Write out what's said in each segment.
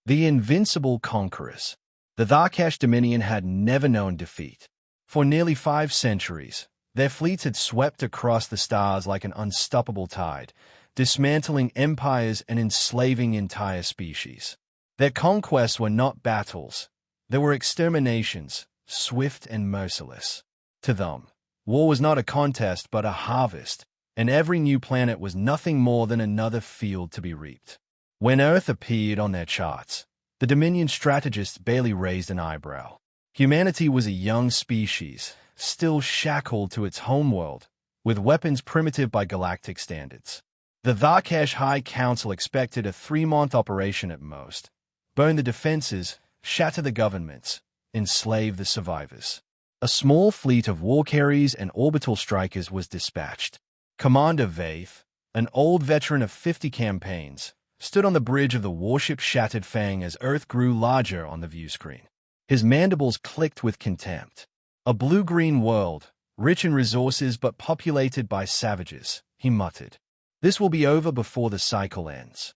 The invincible conquerors. The Tharkash Dominion had never known defeat. For nearly 5 centuries, their fleets had swept across the stars like an unstoppable tide, dismantling empires and enslaving entire species. Their conquests were not battles. They were exterminations, swift and merciless. To them, war was not a contest but a harvest, and every new planet was nothing more than another field to be reaped. When Earth appeared on their charts, the Dominion strategists barely raised an eyebrow. Humanity was a young species, still shackled to its homeworld, with weapons primitive by galactic standards. The Tharkash High Council expected a 3-month operation at most: burn the defenses, shatter the governments, enslave the survivors. A small fleet of war carriers and orbital strikers was dispatched. Commander Vaith, an old veteran of 50 campaigns, stood on the bridge of the warship-shattered Fang as Earth grew larger on the viewscreen. His mandibles clicked with contempt. A blue-green world, rich in resources but populated by savages, he muttered. This will be over before the cycle ends.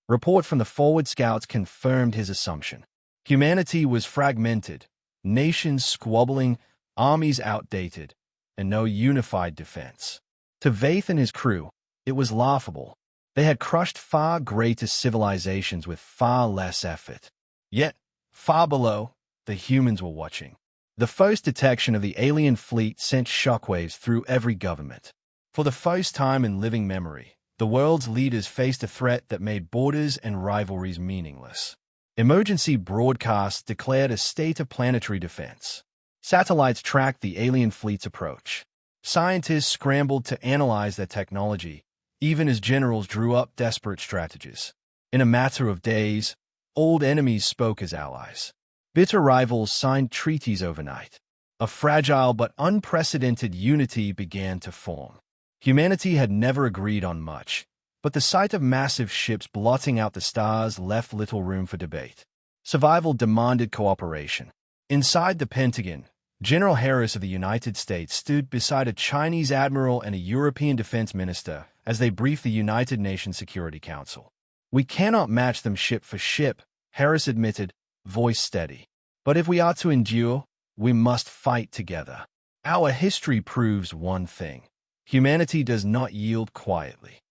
Report from the forward scouts confirmed his assumption. Humanity was fragmented, nations squabbling, armies outdated, and no unified defense. To Vaith and his crew, it was laughable. They had crushed far greater civilizations with far less effort. Yet, far below, the humans were watching. The first detection of the alien fleet sent shockwaves through every government. For the first time in living memory, the world's leaders faced a threat that made borders and rivalries meaningless. Emergency broadcasts declared a state of planetary defense. Satellites tracked the alien fleet's approach. Scientists scrambled to analyze their technology, even as generals drew up desperate strategies. In a matter of days, old enemies spoke as allies. Bitter rivals signed treaties overnight. A fragile but unprecedented unity began to form. Humanity had never agreed on much, but the sight of massive ships blotting out the stars left little room for debate. Survival demanded cooperation. Inside the Pentagon, General Harris of the United States stood beside a Chinese admiral and a European defense minister as they briefed the United Nations Security Council. We cannot match them ship for ship, Harris admitted, voice steady. But if we are to endure, we must fight together. Our history proves one thing: humanity does not yield quietly.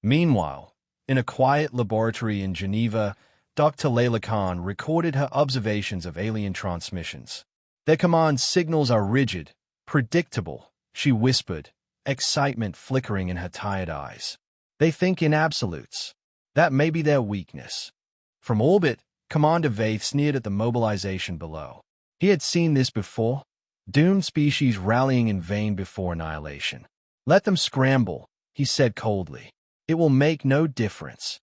Meanwhile, in a quiet laboratory in Geneva, Dr. Layla Khan recorded her observations of alien transmissions. Their command signals are rigid, predictable, she whispered, excitement flickering in her tired eyes. They think in absolutes. That may be their weakness. From orbit, Commander Vaith sneered at the mobilization below. He had seen this before, doomed species rallying in vain before annihilation. Let them scramble, he said coldly. It will make no difference.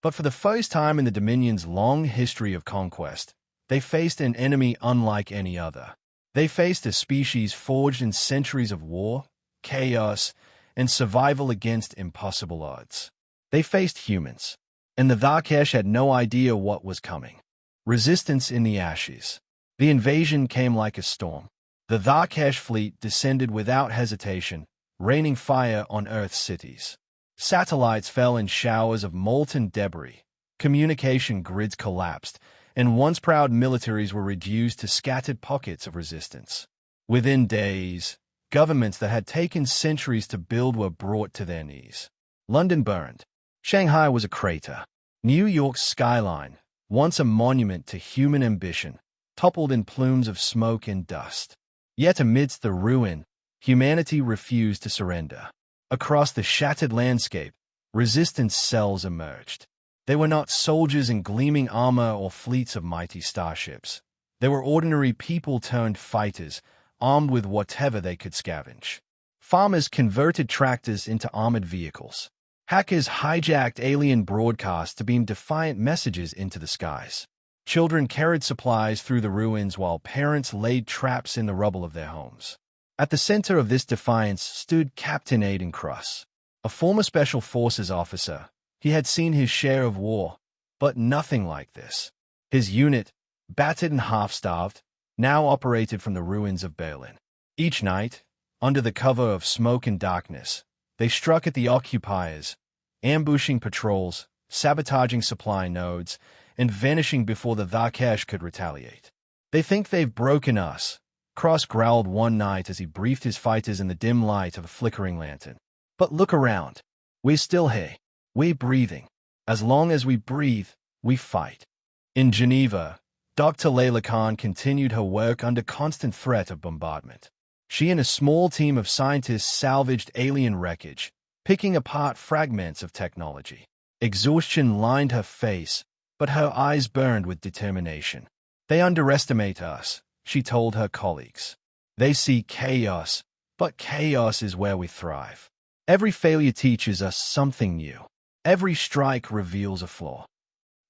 But for the first time in the Dominion's long history of conquest, they faced an enemy unlike any other. They faced a species forged in centuries of war, chaos, and survival against impossible odds. They faced humans, and the Tharkash had no idea what was coming. Resistance in the ashes. The invasion came like a storm. The Tharkash fleet descended without hesitation, raining fire on Earth's cities. Satellites fell in showers of molten debris, communication grids collapsed, and once proud militaries were reduced to scattered pockets of resistance. Within days, governments that had taken centuries to build were brought to their knees. London burned. Shanghai was a crater. New York's skyline, once a monument to human ambition, toppled in plumes of smoke and dust. Yet amidst the ruin, humanity refused to surrender. Across the shattered landscape, resistance cells emerged. They were not soldiers in gleaming armor or fleets of mighty starships. They were ordinary people turned fighters, armed with whatever they could scavenge. Farmers converted tractors into armored vehicles. Hackers hijacked alien broadcasts to beam defiant messages into the skies. Children carried supplies through the ruins while parents laid traps in the rubble of their homes. At the center of this defiance stood Captain Aiden Cross, a former Special Forces officer. He had seen his share of war, but nothing like this. His unit, battered and half-starved, now operated from the ruins of Berlin. Each night, under the cover of smoke and darkness, they struck at the occupiers, ambushing patrols, sabotaging supply nodes, and vanishing before the Tharkash could retaliate. "They think they've broken us," Cross growled one night as he briefed his fighters in the dim light of a flickering lantern. "But look around. We're still here. We're breathing. As long as we breathe, we fight." In Geneva, Dr. Layla Khan continued her work under constant threat of bombardment. She and a small team of scientists salvaged alien wreckage, picking apart fragments of technology. Exhaustion lined her face, but her eyes burned with determination. "They underestimate us," she told her colleagues. "They see chaos, but chaos is where we thrive. Every failure teaches us something new. Every strike reveals a flaw."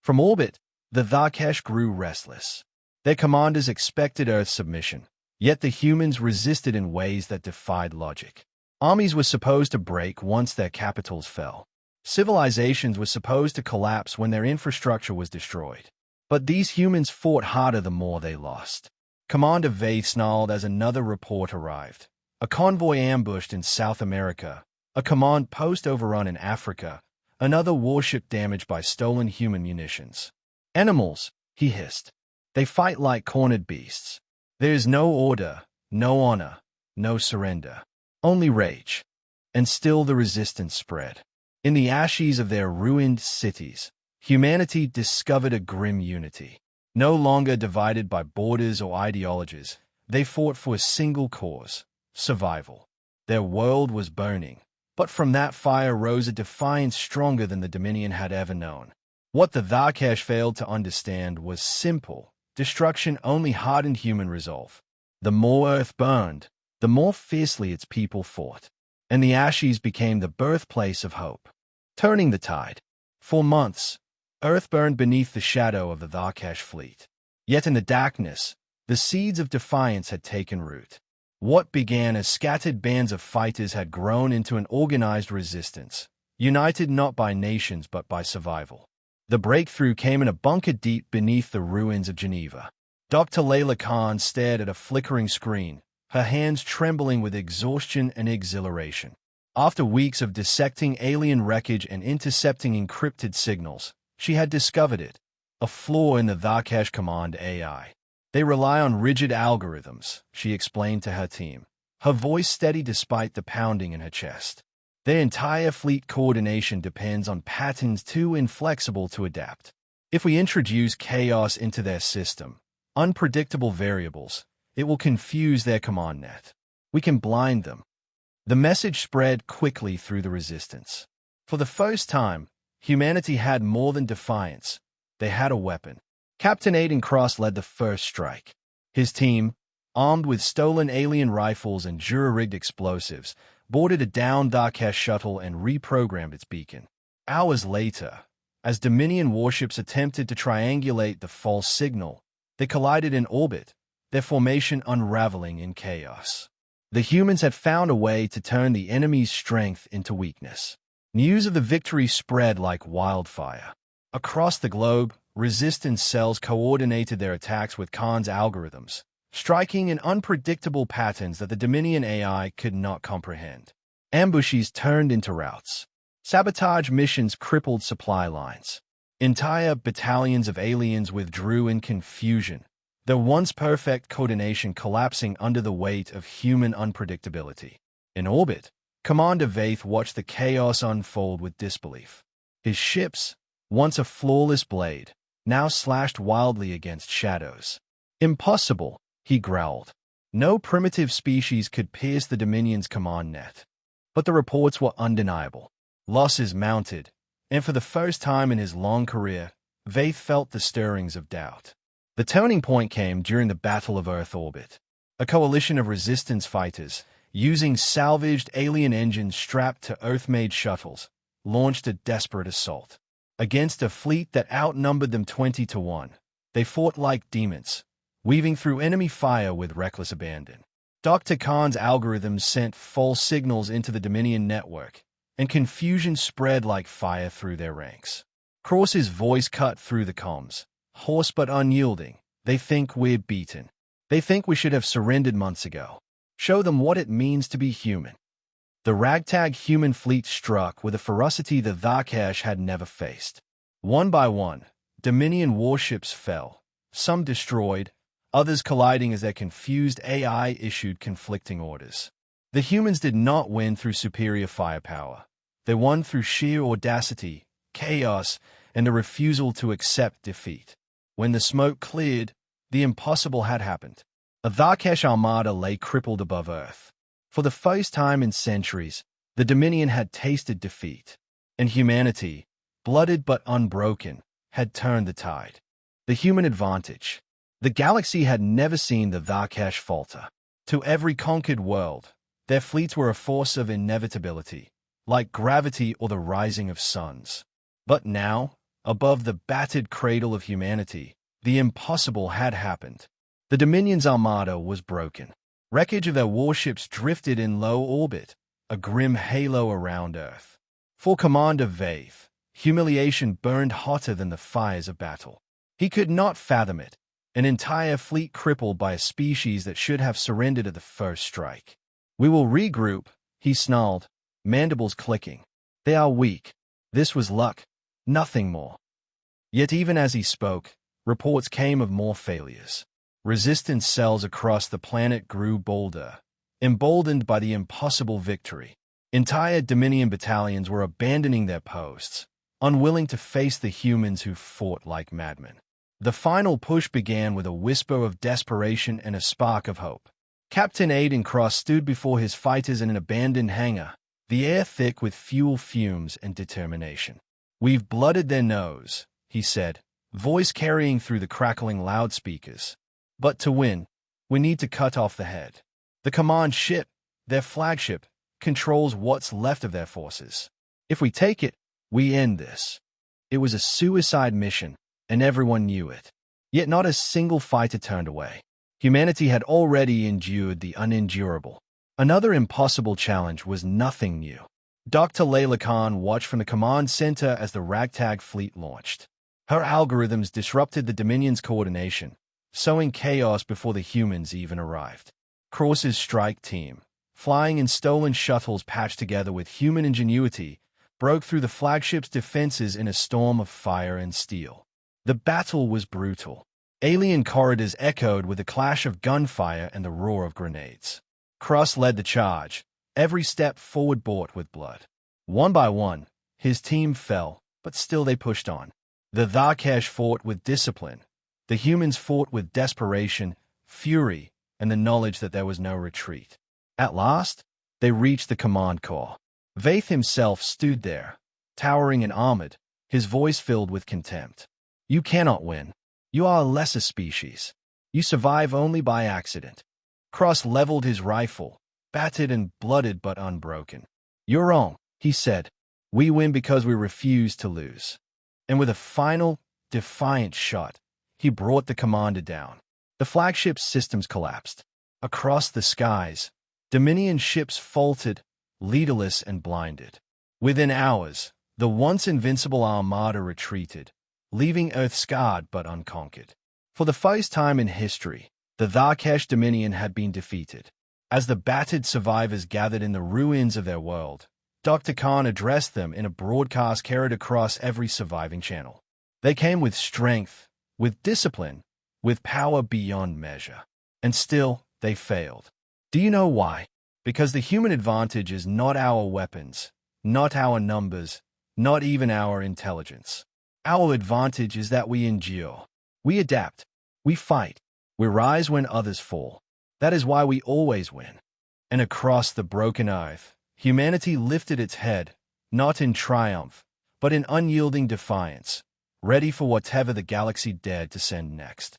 From orbit, the Tharkash grew restless. Their commanders expected Earth's submission, yet the humans resisted in ways that defied logic. Armies were supposed to break once their capitals fell. Civilizations were supposed to collapse when their infrastructure was destroyed. But these humans fought harder the more they lost. Commander Vaith snarled as another report arrived. A convoy ambushed in South America, a command post overrun in Africa, another warship damaged by stolen human munitions. "Animals," he hissed. "They fight like cornered beasts. There is no order, no honor, no surrender. Only rage." And still the resistance spread. In the ashes of their ruined cities, humanity discovered a grim unity. No longer divided by borders or ideologies, they fought for a single cause: survival. Their world was burning, but from that fire rose a defiance stronger than the Dominion had ever known. What the Tharkash failed to understand was simple: destruction only hardened human resolve. The more Earth burned, the more fiercely its people fought, and the ashes became the birthplace of hope. Turning the tide. For months, Earth burned beneath the shadow of the Tharkash fleet. Yet in the darkness, the seeds of defiance had taken root. What began as scattered bands of fighters had grown into an organized resistance, united not by nations but by survival. The breakthrough came in a bunker deep beneath the ruins of Geneva. Dr. Layla Khan stared at a flickering screen, her hands trembling with exhaustion and exhilaration. After weeks of dissecting alien wreckage and intercepting encrypted signals, she had discovered it: a flaw in the Tharkash Command AI. "They rely on rigid algorithms," she explained to her team, her voice steady despite the pounding in her chest. "Their entire fleet coordination depends on patterns too inflexible to adapt. If we introduce chaos into their system, unpredictable variables, it will confuse their command net. We can blind them." The message spread quickly through the resistance. For the first time, humanity had more than defiance. They had a weapon. Captain Aiden Cross led the first strike. His team, armed with stolen alien rifles and jury-rigged explosives, boarded a downed Tharkash shuttle and reprogrammed its beacon. Hours later, as Dominion warships attempted to triangulate the false signal, they collided in orbit, their formation unraveling in chaos. The humans had found a way to turn the enemy's strength into weakness. News of the victory spread like wildfire. Across the globe, resistance cells coordinated their attacks with Khan's algorithms, striking in unpredictable patterns that the Dominion AI could not comprehend. Ambushes turned into routes. Sabotage missions crippled supply lines. Entire battalions of aliens withdrew in confusion, their once perfect coordination collapsing under the weight of human unpredictability. In orbit, Commander Vaith watched the chaos unfold with disbelief. His ships, once a flawless blade, now slashed wildly against shadows. "Impossible," he growled. No primitive species could pierce the Dominion's command net. But the reports were undeniable. Losses mounted, and for the first time in his long career, Vaith felt the stirrings of doubt. The turning point came during the Battle of Earth orbit. A coalition of resistance fighters, using salvaged alien engines strapped to Earth-made shuttles, launched a desperate assault. Against a fleet that outnumbered them 20-1, they fought like demons, weaving through enemy fire with reckless abandon. Dr. Khan's algorithms sent false signals into the Dominion network, and confusion spread like fire through their ranks. Cross's voice cut through the comms, hoarse but unyielding. "They think we're beaten. They think we should have surrendered months ago. Show them what it means to be human." The ragtag human fleet struck with a ferocity the Tharkash had never faced. One by one, Dominion warships fell, some destroyed, others colliding as their confused AI issued conflicting orders. The humans did not win through superior firepower. They won through sheer audacity, chaos, and a refusal to accept defeat. When the smoke cleared, the impossible had happened. A Tharkesh armada lay crippled above Earth. For the first time in centuries, the Dominion had tasted defeat, and humanity, blooded but unbroken, had turned the tide. The human advantage. The galaxy had never seen the Tharkesh falter. To every conquered world, their fleets were a force of inevitability, like gravity or the rising of suns. But now, above the battered cradle of humanity, the impossible had happened. The Dominion's armada was broken. Wreckage of their warships drifted in low orbit, a grim halo around Earth. For Commander Vaith, humiliation burned hotter than the fires of battle. He could not fathom it, an entire fleet crippled by a species that should have surrendered at the first strike. "We will regroup," he snarled, mandibles clicking. "They are weak. This was luck, nothing more." Yet even as he spoke, reports came of more failures. Resistance cells across the planet grew bolder, emboldened by the impossible victory. Entire Dominion battalions were abandoning their posts, unwilling to face the humans who fought like madmen. The final push began with a whisper of desperation and a spark of hope. Captain Aiden Cross stood before his fighters in an abandoned hangar, the air thick with fuel fumes and determination. "We've blooded their nose," he said, voice carrying through the crackling loudspeakers. "But to win, we need to cut off the head. The command ship, their flagship, controls what's left of their forces. If we take it, we end this." It was a suicide mission, and everyone knew it. Yet not a single fighter turned away. Humanity had already endured the unendurable. Another impossible challenge was nothing new. Dr. Layla Khan watched from the command center as the ragtag fleet launched. Her algorithms disrupted the Dominion's coordination, sowing chaos before the humans even arrived. Cross's strike team, flying in stolen shuttles patched together with human ingenuity, broke through the flagship's defenses in a storm of fire and steel. The battle was brutal. Alien corridors echoed with the clash of gunfire and the roar of grenades. Cross led the charge, every step forward bought with blood. One by one, his team fell, but still they pushed on. The Tharkesh fought with discipline. The humans fought with desperation, fury, and the knowledge that there was no retreat. At last, they reached the command core. Vaith himself stood there, towering and armored, his voice filled with contempt. "You cannot win. You are a lesser species. You survive only by accident." Cross leveled his rifle, battered and blooded but unbroken. "You're wrong," he said. "We win because we refuse to lose." And with a final, defiant shot, he brought the commander down. The flagship's systems collapsed. Across the skies, Dominion ships faltered, leaderless and blinded. Within hours, the once invincible armada retreated, leaving Earth scarred but unconquered. For the first time in history, the Tharkesh Dominion had been defeated. As the battered survivors gathered in the ruins of their world, Dr. Khan addressed them in a broadcast carried across every surviving channel. They came with strength, with discipline, with power beyond measure. And still, they failed. Do you know why? Because the human advantage is not our weapons, not our numbers, not even our intelligence. Our advantage is that we endure. We adapt. We fight. We rise when others fall. That is why we always win. And across the broken earth, humanity lifted its head, not in triumph, but in unyielding defiance, ready for whatever the galaxy dared to send next.